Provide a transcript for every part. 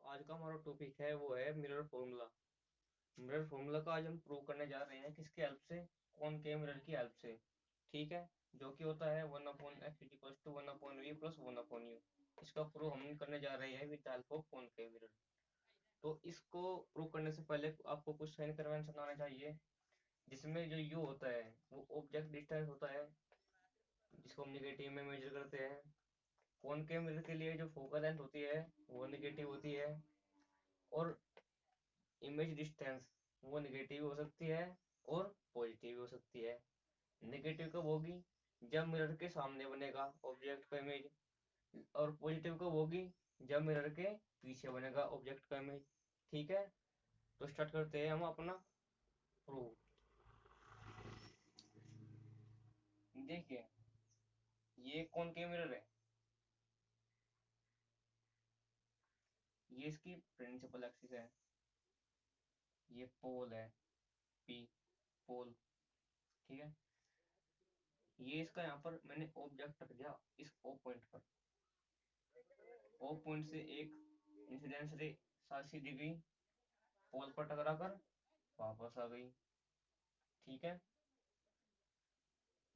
आज का हमारा टॉपिक है वो है मिरर फॉर्मूला। मिरर फॉर्मूला का आज हम प्रूव करने जा रहे हैं किसकी हेल्प से, कौन के मिरर की हेल्प से। ठीक है। जो कि होता है 1/x=1/v+1/u। इसका प्रूव हम करने जा रहे हैं विद द हेल्प ऑफ कौन के मिरर। तो इसको प्रूव करने से पहले आपको कुछ साइन कन्वेंशन आना चाहिए, जिसमें जो यू होता है वो ऑब्जेक्ट डिस्टेंस होता है, जिसको हम निगेटिव में मेजर करते हैं। कौन के मिरर के लिए जो फोकल लेंथ होती है वो निगेटिव होती है, और इमेज डिस्टेंस वो निगेटिव हो सकती है और पॉजिटिव हो सकती है। नेगेटिव कब होगी? जब मिरर के सामने बनेगा ऑब्जेक्ट का इमेज, और पॉजिटिव कब होगी? जब मिरर के पीछे बनेगा ऑब्जेक्ट का इमेज। ठीक है। तो स्टार्ट करते हैं हम अपना प्रूफ। देखिए, ये कौन के मिरर है, ये इसकी प्रिंसिपल एक्सिस है, ये पोल है, पी पोल। ठीक है। ये इसका यहाँ पर मैंने ऑब्जेक्ट रख दिया इस ओ पॉइंट पर। ओ पॉइंट से एक इंसिडेंस रे 60 डिग्री पोल पर टकरा कर वापस आ गई। ठीक है।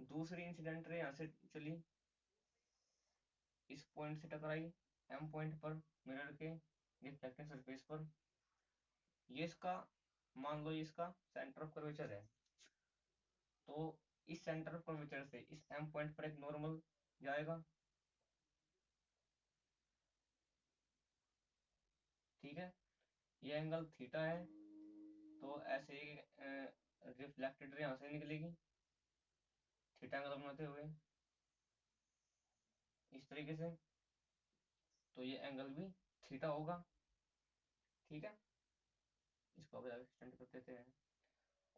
दूसरी इंसिडेंट रे यहाँ से चली, इस पॉइंट से टकराई एम पॉइंट पर, मिरर के रिफ्लेक्टिंग सरफेस पर। ये इसका, मान लो ये इसका सेंटर ऑफ कर्वेचर है, तो इस सेंटर ऑफ कर्वेचर से इस एम पॉइंट पर एक नॉर्मल जाएगा। ठीक है। ये एंगल थीटा है, तो ऐसे ही रिफ्लेक्टेड रे यहाँ से निकलेगी थीटा एंगल बनाते हुए इस तरीके से, तो ये एंगल भी थीटा होगा। ठीक है। इसको अब एक्सटेंड कर देते हैं,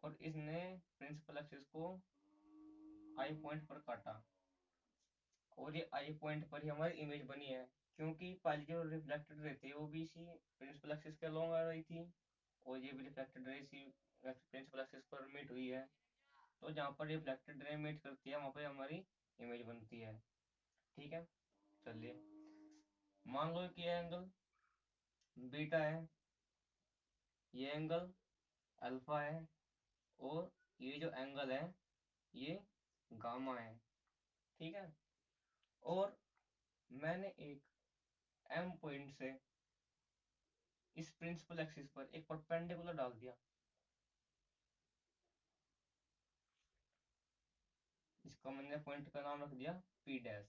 और इसने प्रिंसिपल एक्सिस को आई पॉइंट पर काटा, और ये आई पॉइंट पर ही हमारी इमेज बनी है, क्योंकि पहले जो रिफ्लेक्टेड रे थी वो भी इसी प्रिंसिपल एक्सिस के अलोंग आ रही थी, और ये भी रिफ्लेक्टेड रे इसी प्रिंसिपल एक्सिस पर मीट हुई है। तो जहाँ पर रिफ्लेक्टेड रे मीट करती है वहाँ पर हमारी इमेज बनती है। ठीक है। चलिए, मान लो कि ये एंगल बीटा है, ये एंगल अल्फा है, और ये जो एंगल है ये गामा है। ठीक है। और मैंने एक एम पॉइंट से इस प्रिंसिपल एक्सिस पर एक परपेंडिकुलर डाल दिया, इसका मैंने पॉइंट का नाम रख दिया पी डैश।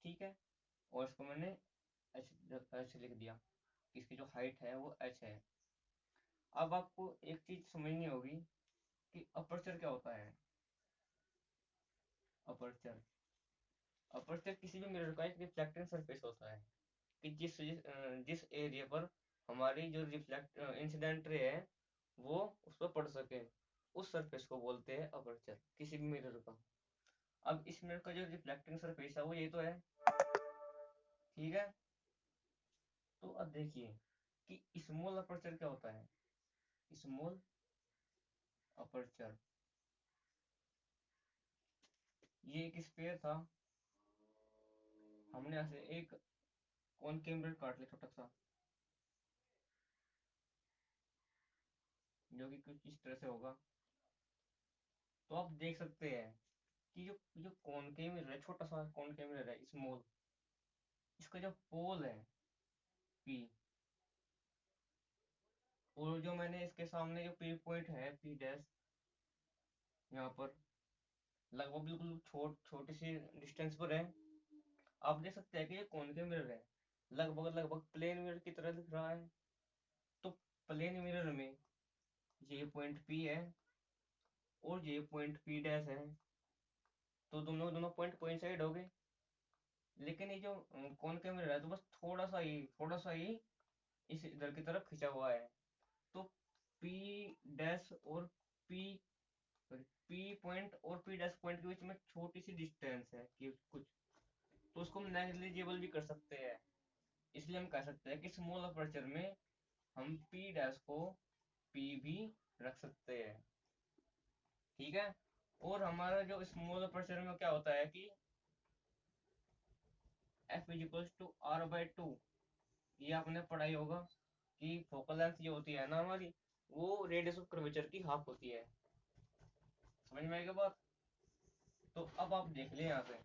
ठीक है। और इसको मैंने एच एच लिख दिया, इसकी जो हाइट है वो एच है। अब आपको एक चीज समझनी होगी कि अपर्चर क्या होता है। अपर्चर, अपर्चर किसी भी मिरर का एक रिफ्लेक्टिंग सरफेस होता है, कि जिस एरिया पर हमारी जो रिफ्लेक्ट इंसिडेंट रे है वो उस पर पड़ सके, उस सरफेस को बोलते हैं अपर्चर किसी भी मिरर का। अब इस मिरर का जो रिफ्लेक्टिंग सरफेस है वो ये तो है। ठीक है। तो अब देखिए कि स्मॉल अपर्चर क्या होता है। स्मॉल अपर्चर, ये एक स्पेयर था, हमने ऐसे एक कॉनकेव मिरर काट लिया छोटा सा, जो कि कुछ इस तरह से होगा। तो आप देख सकते हैं कि जो जो कॉनकेव मिरर है, छोटा सा कॉनकेव मिरर है स्मॉल, इसका जो पोल है पी, और जो मैंने इसके सामने जो पी पॉइंट है पी डैश, यहाँ पर लगभग बिल्कुल छोटी सी डिस्टेंस पर है। आप देख सकते हैं कि ये कॉनकेव मिरर है, लगभग लगभग प्लेन मिरर की तरह दिख रहा है। तो प्लेन मिरर में ये पॉइंट पी है और ये पॉइंट पी डैश है, तो दोनों दोनों पॉइंट कोइंसाइड हो गए। लेकिन ये जो कॉनकेव मिरर है तो बस थोड़ा सा ही इस इधर की तरफ खिंचा हुआ है। तो पी डैश और पी पी पॉइंट और पी डैश पॉइंट के बीच में छोटी सी डिस्टेंस है कि कुछ, तो उसको हम नेग्लिजिबल भी कर सकते हैं। इसलिए हम कह सकते हैं कि स्मॉल अपर्चर में हम पी डैश को पी भी रख सकते हैं। ठीक है। और हमारा जो स्मॉल अपर्चर में क्या होता है कि F is equal to R by two, ये आपने पढ़ाई होगा कि फोकल लेंथ ये होती है ना हमारी, वो रेडियस ऑफ कर्वेचर की हाफ होती है। समझ में आएगा बात? तो अब आप देख ले यहाँ से,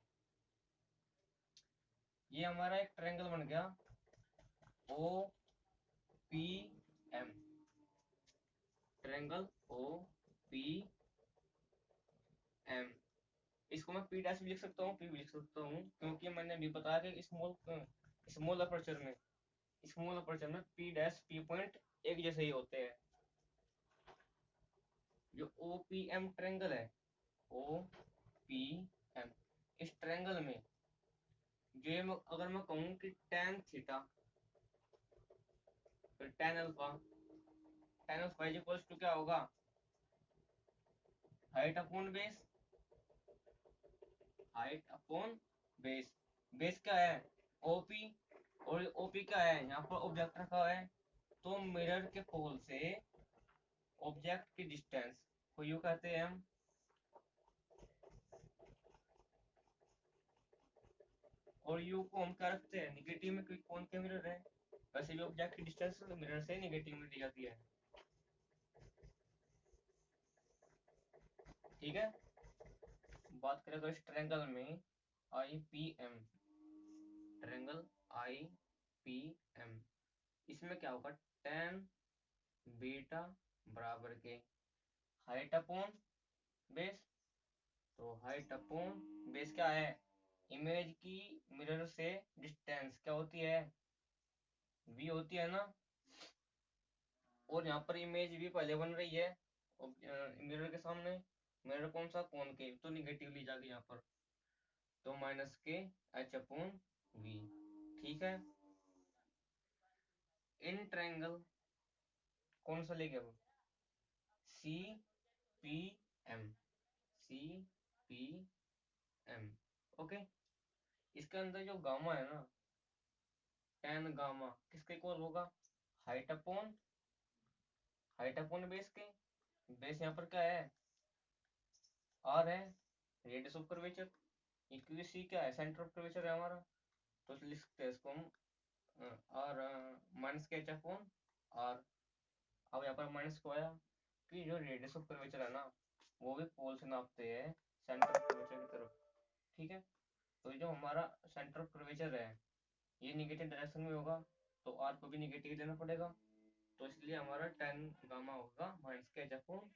ये हमारा एक ट्रायंगल बन गया O P M, triangle O P M. इसको मैं पी डैश भी लिख सकता हूँ, पी भी लिख सकता हूँ, क्योंकि मैंने अभी बताया कि स्मॉल अपर्चर में पी डैश पी पॉइंट एक जैसे ही होते हैं। जो ओ पी एम ट्रायंगल है, ओ पी एम, इस ट्रायंगल में जो अगर मैं कहूँ कि tan थीटा, फिर tan alpha is equals to क्या होगा, height upon base, height upon base. Base क्या है, ओपी, और ओपी क्या है, यहाँ पर ऑब्जेक्ट रखा है, तो मिरर के पोल से ऑब्जेक्ट की डिस्टेंस को यू कहते हैं हम, और यू को हम क्या रखते हैं निगेटिव में, क्योंकि कौन के मिरर है, वैसे भी ऑब्जेक्ट की डिस्टेंस मिरर से निगेटिव में दी जाती है। ठीक है, बात करें तो इस ट्रायंगल में I P M, triangle I P M, इसमें क्या होगा, tan बीटा बराबर के हाइट अपॉन बेस। तो हाइट अपॉन बेस क्या है, इमेज की मिरर से डिस्टेंस क्या होती है, v होती है ना, और यहाँ पर इमेज भी पहले बन रही है मिरर के सामने। मिरर कौन सा, कॉनकेव, तो निगेटिव ली जाएगी यहाँ पर, तो minus K H upon we. ठीक है, इन ट्रायंगल कौन सा लेंगे अब, C P M, C P M. Okay, इसके अंदर जो गामा है ना, tan गामा किसके इक्वल होगा, हाइट अपॉन बेस के। बेस यहाँ पर क्या है, आर है, रेडियस ऑफ कर्वेचर, क्योंकि सी क्या है, सेंटर ऑफ कर्वेचर है हमारा, तो लिख सकते हैं इसको हम are minus K H upon are. अब यहाँ पर माइनस को आया कि जो रेडियस ऑफ कर्वेचर है ना, वो भी पोल से नापते हैं सेंटर ऑफ कर्वेचर की तरफ। ठीक है, तो जो हमारा सेंटर ऑफ कर्वेचर है ये निगेटिव डायरेक्शन में होगा, तो आर को भी निगेटिव लेना पड़ेगा, तो इसलिए हमारा tan गामा होगा माइनस के एच अपॉन।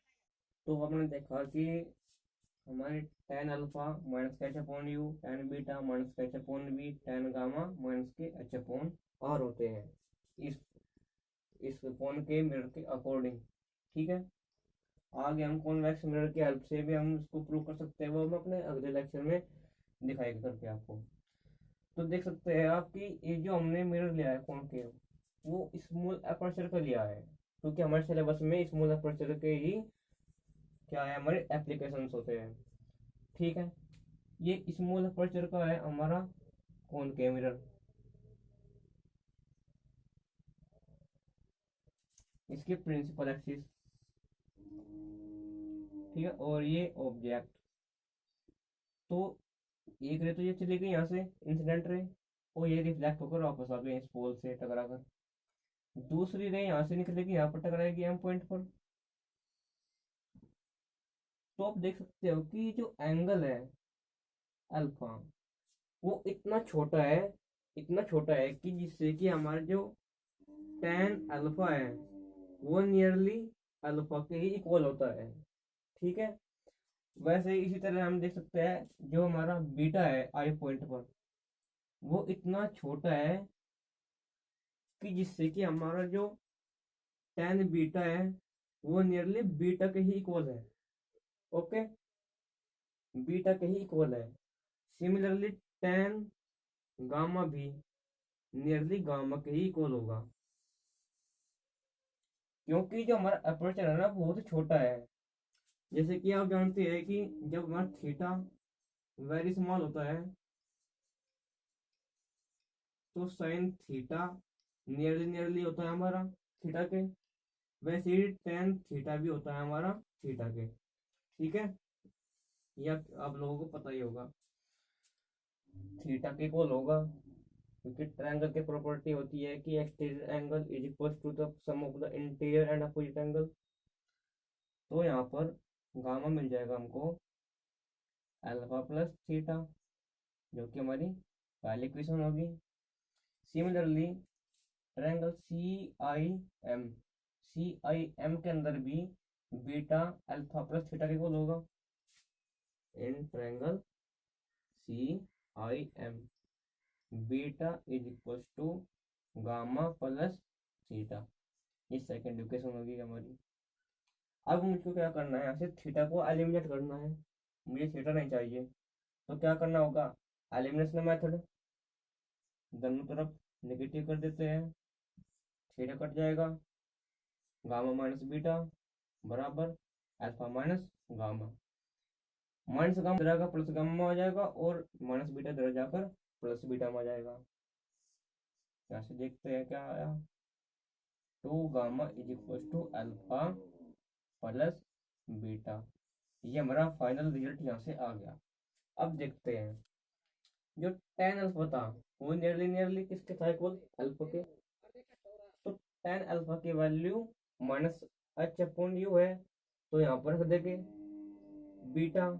तो हमने देखा कि हमारे tan alpha minus K H upon U, tan beta minus K H upon B, tan gamma minus K H upon R होते हैं इस कोण के मिरर के अकॉर्डिंग। ठीक है, आगे हम कॉन्वेक्स मिरर की हेल्प से भी हम इसको प्रूव कर सकते हैं, वो हम अपने अगले लेक्चर में दिखाएगा करके आपको। तो देख सकते हैं आप कि ये जो हमने मिरर लिया है कॉनकेव, वो स्मॉल अपर्चर का लिया है, क्योंकि हमारे सिलेबस में स्मॉल अपर्चर के ही क्या है, हमारे एप्लीकेशंस होते हैं। ठीक है, ये स्मॉल अपर्चर का है हमारा कॉनकेव मिरर, इसके प्रिंसिपल एक्सिस। ठीक है, और ये ऑब्जेक्ट, तो एक रे तो ये चली गई यहाँ से इंसिडेंट रे, और ये रिफ्लेक्ट होकर वापस आ गई इस पोल से टकरा कर। दूसरी रे यहाँ से निकलेगी, यहाँ पर टकराएगी एम पॉइंट पर। तो आप देख सकते हो कि जो एंगल है अल्फा, वो इतना छोटा है कि जिससे कि हमारा जो tan अल्फा है वो नियरली अल्फा के ही इक्वल होता है। ठीक है, वैसे ही इसी तरह हम देख सकते हैं जो हमारा बीटा है आई पॉइंट पर, वो इतना छोटा है कि जिससे कि हमारा जो tan बीटा है वो नियरली बीटा के ही इक्वल है। ओके, बीटा के ही इक्वल है। सिमिलरली tan गामा भी नियरली गामा के ही इक्वल होगा, क्योंकि जो हमारा अपर्चर है ना बहुत छोटा है। जैसे कि आप जानते हैं कि जब हमारा थीटा वेरी स्मॉल होता है तो साइन थीटा नियरली नियरली होता है हमारा थीटा के, वैसे ही tan थीटा भी होता है हमारा थीटा के। ठीक है, यह आप लोगों को पता ही होगा, थीटा के इक्वल होगा क्योंकि ट्रायंगल की प्रॉपर्टी होती है कि exterior angle is equal to the sum of the interior and opposite angle. तो यहाँ पर गामा मिल जाएगा हमको अल्फा प्लस थीटा, जो कि हमारी पहली इक्वेशन होगी। सिमिलरली ट्रायंगल CIM, CIM के अंदर भी बीटा अल्फा प्लस थीटा के इक्वल होगा। In triangle CIM beta is equal to gamma plus theta, ये सेकेंड इक्वेशन होगी हमारी। अब मुझको क्या करना है, यहाँ से थीटा को एलिमिनेट करना है, मुझे थीटा नहीं चाहिए। तो क्या करना होगा, एलिमिनेशन मेथड, दोनों तरफ नेगेटिव कर देते हैं, थीटा कट जाएगा, गामा माइनस बीटा बराबर alpha minus gamma. Minus gamma इधर आकर प्लस गामा में आ जाएगा और माइनस बीटा इधर जाकर प्लस बीटा में आ जाएगा। यहाँ से देखते हैं क्या आया, 2 gamma is equal to alpha plus beta. ये हमारा फाइनल रिजल्ट यहाँ से आ गया। अब देखते हैं जो tan अल्फा था वो नियरली नियरली किसके था, इक्वल अल्फा के। तो tan अल्फा की value minus H upon you है, तो यहाँ पर रख देंगे बीटा।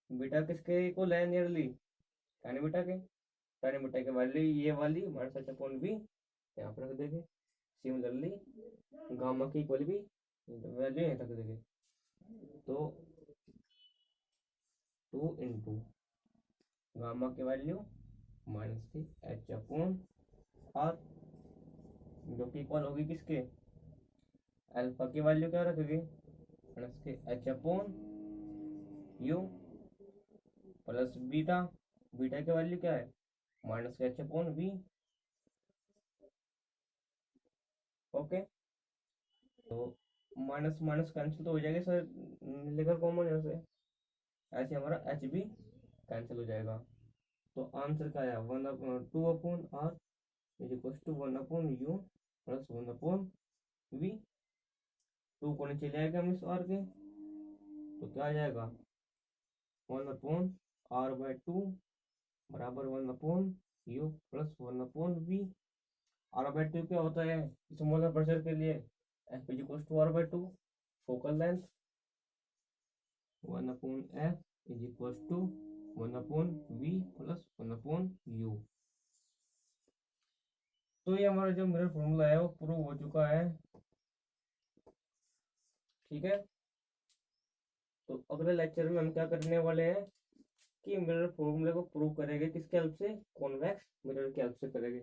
बीटा किसके इक्वल है नियरली, tan बीटा के। tan बीटा की वैल्यू ये वाली माइनस एच अपॉन बी, यहाँ पर रख देंगे। सिमिलरली गामा की इक्वल भी वैल्यू यहाँ रख देंगे। तो 2 इंटू गामा की वैल्यू माइनस की एच अपॉन आर, जो कि इक्वल होगी किसके, अल्फा की वैल्यू क्या रखोगे, minus K H upon you plus beta. Beta की वैल्यू क्या है, minus K H upon we. Okay, तो माइनस माइनस कैंसिल तो हो जाएगा सर, लेकर कॉमन यहाँ से, ऐसे हमारा एच भी कैंसिल हो जाएगा। तो आंसर क्या आया, 2/r is equal to 1/u plus 1/v। 2 को नीचे ले आएगा हम इस r के, तो क्या आ जाएगा 1/r/2 बराबर 1/u प्लस 1/v। r/2 क्या होता है स्मॉलर प्रेशर के लिए, f is equal to r/2 focal length, 1/f is equal to 1/v plus 1/u। तो ये हमारा जो मिरर फॉर्मूला है वो प्रूव हो चुका है। ठीक है, तो अगले लेक्चर में हम क्या करने वाले हैं कि मिरर फॉर्मूले को प्रूव करेंगे, किसके हेल्प से, कॉन्वेक्स मिरर की हेल्प से करेंगे।